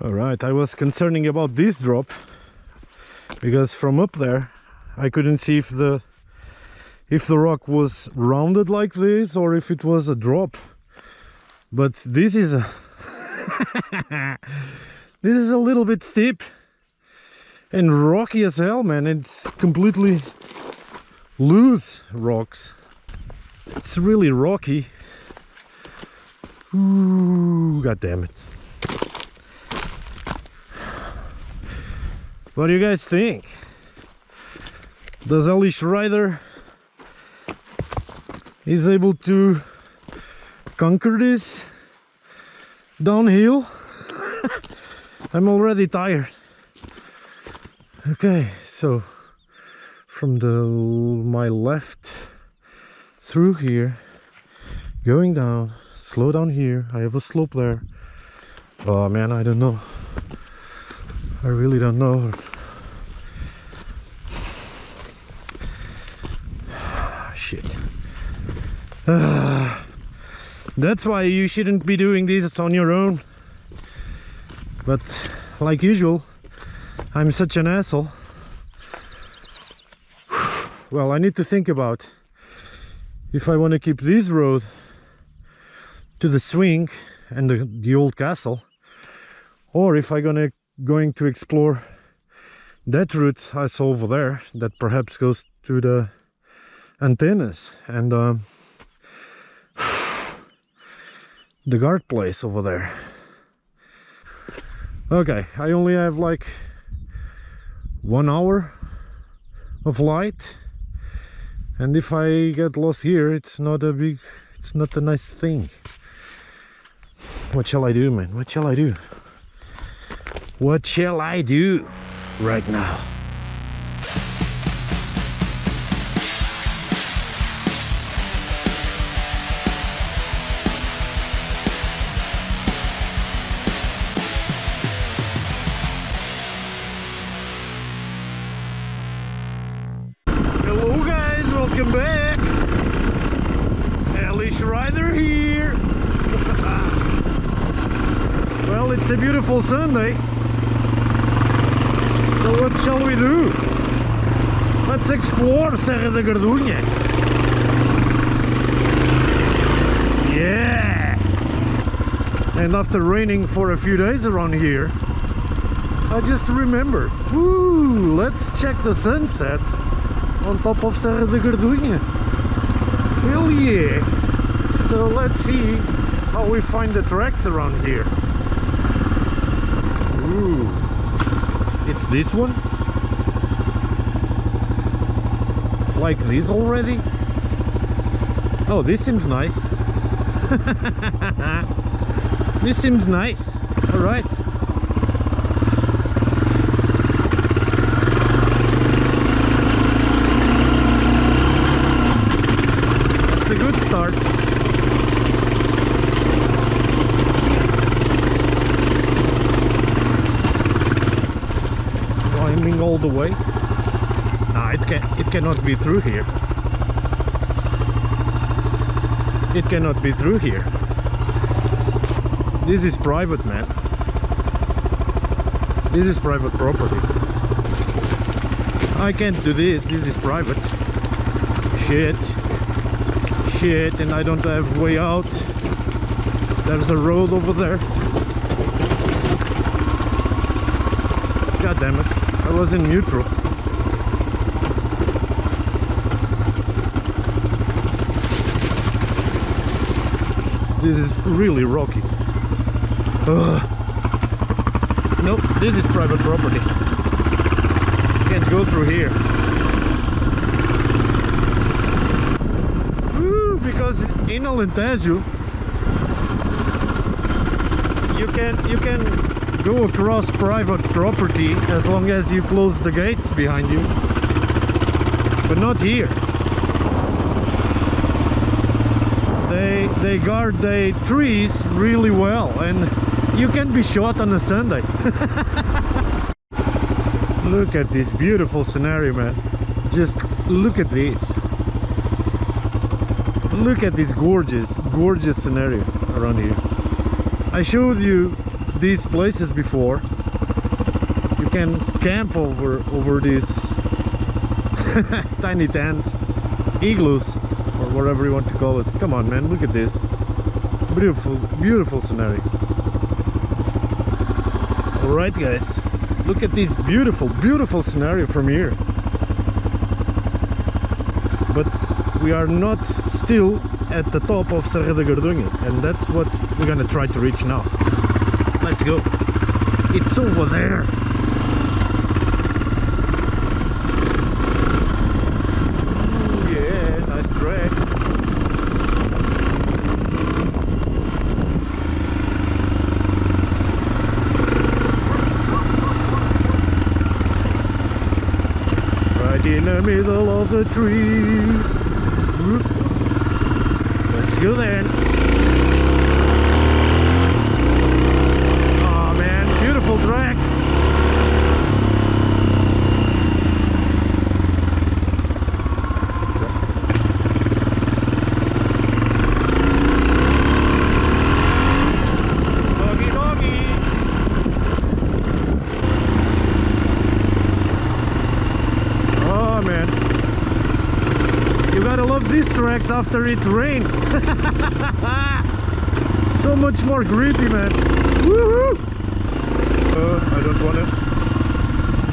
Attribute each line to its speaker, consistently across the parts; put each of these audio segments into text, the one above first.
Speaker 1: All right, I was concerning about this drop because from up there I couldn't see if the rock was rounded like this or if it was a drop. But this is a this is a little bit steep and rocky as hell, man. It's completely loose rocks. It's really rocky. Ooh, god damn it. What do you guys think? Does Hellishrider is able to conquer this downhill? I'm already tired. Okay, so from my left through here, going down, slow down here. I have a slope there. Oh man, I don't know. I really don't know. Shit. That's why you shouldn't be doing this on your own. But like usual, I'm such an asshole. Well, I need to think about if I want to keep this road to the swing and the old castle, or if I'm going to explore that route I saw over there that perhaps goes to the antennas and the guard place over there. Okay, I only have like 1 hour of light, and if I get lost here, it's not a nice thing. What shall I do, man? What shall I do? What shall I do right now? Hello guys, welcome back. Hellishrider here. Well, it's a beautiful Sunday. So what shall we do? Let's explore Serra da Gardunha. Yeah! And after raining for a few days around here, I just remembered, woo, let's check the sunset on top of Serra da Gardunha. Hell yeah! So let's see how we find the tracks around here. Ooh. It's this one? Like this already? Oh, this seems nice. This seems nice. Alright. That's a good start. All the way. Nah, it cannot be through here. It cannot be through here. This is private, man. This is private property. I can't do this. This is private. Shit. Shit, and I don't have way out. There's a road over there. God damn it. I was in neutral. This is really rocky. Nope, this is private property. Can't go through here. Woo, because in Alentejo you can go across private property as long as you close the gates behind you, but not here. They guard the trees really well, and you can be shot on a Sunday. Look at this beautiful scenario, man. Just look at this. Look at this gorgeous scenario around here. I showed you these places before. You can camp over these tiny tents, igloos, or whatever you want to call it. Come on, man, look at this. Beautiful, beautiful scenario. Alright guys, look at this beautiful, beautiful scenario from here. But we are not still at the top of Serra da Gardunha, and that's what we're gonna try to reach now. Let's go. It's over there. Ooh, yeah, nice track. Right in the middle of the trees. Let's go then. Oh man, beautiful track. Doggy, doggy. Oh man, you gotta love these tracks after it rained. So much more grippy, man. Woohoo! I don't want to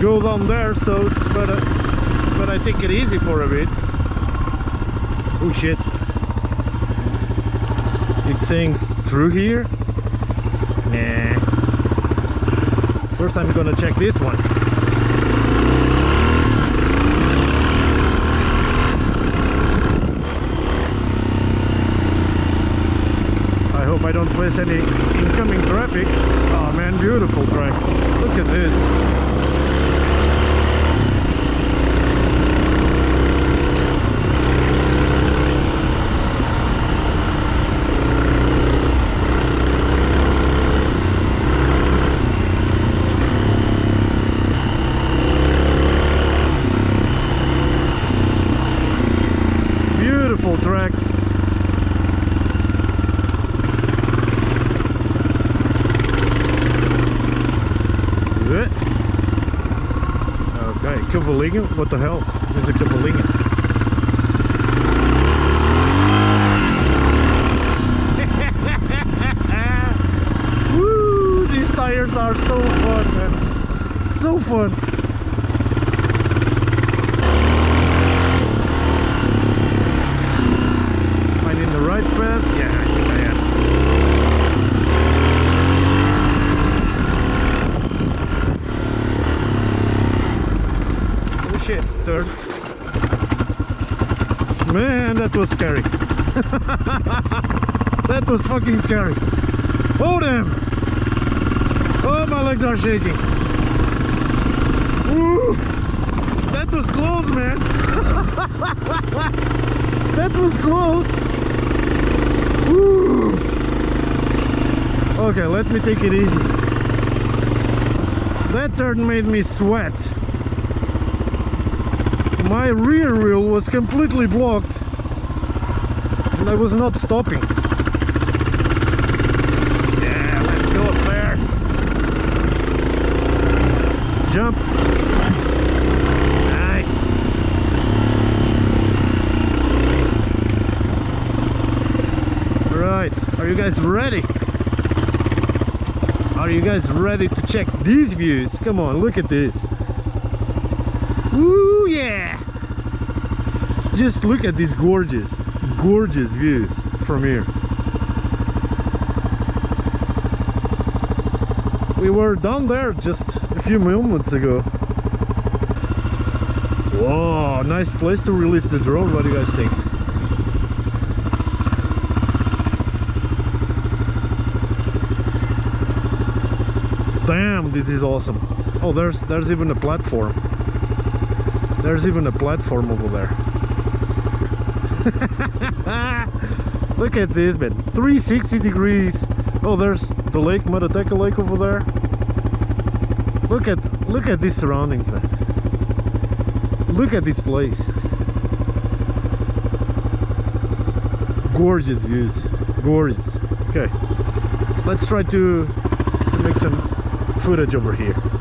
Speaker 1: go down there, so it's better. But I take it easy for a bit. Oh shit! It's saying through here. Nah. First, I'm gonna check this one. I don't face any incoming traffic. Oh man, beautiful track. Look at this. Beautiful tracks. Volusia? What the hell? This is a Volusia. Woo! These tires are so fun, man. So fun. Am I in the right path? Yeah, I think I am. Shit, third. Man, that was scary. That was fucking scary. Oh damn! Oh, my legs are shaking. Ooh, that was close, man. That was close. Ooh. Okay, let me take it easy. That turn made me sweat. My rear wheel was completely blocked and I was not stopping. Yeah, let's go up there. Jump. Nice. Right, are you guys ready? Are you guys ready to check these views? Come on, look at this. Ooh, yeah! Just look at these gorgeous, gorgeous views from here. We were down there just a few moments ago. Whoa, nice place to release the drone. What do you guys think? Damn, this is awesome. Oh, there's even a platform. There's even a platform over there. Look at this, man. 360 degrees. Oh, there's the lake, Marateca Lake over there. Look at these surroundings, man. Look at this place. Gorgeous views. Gorgeous. Okay. Let's try to make some footage over here.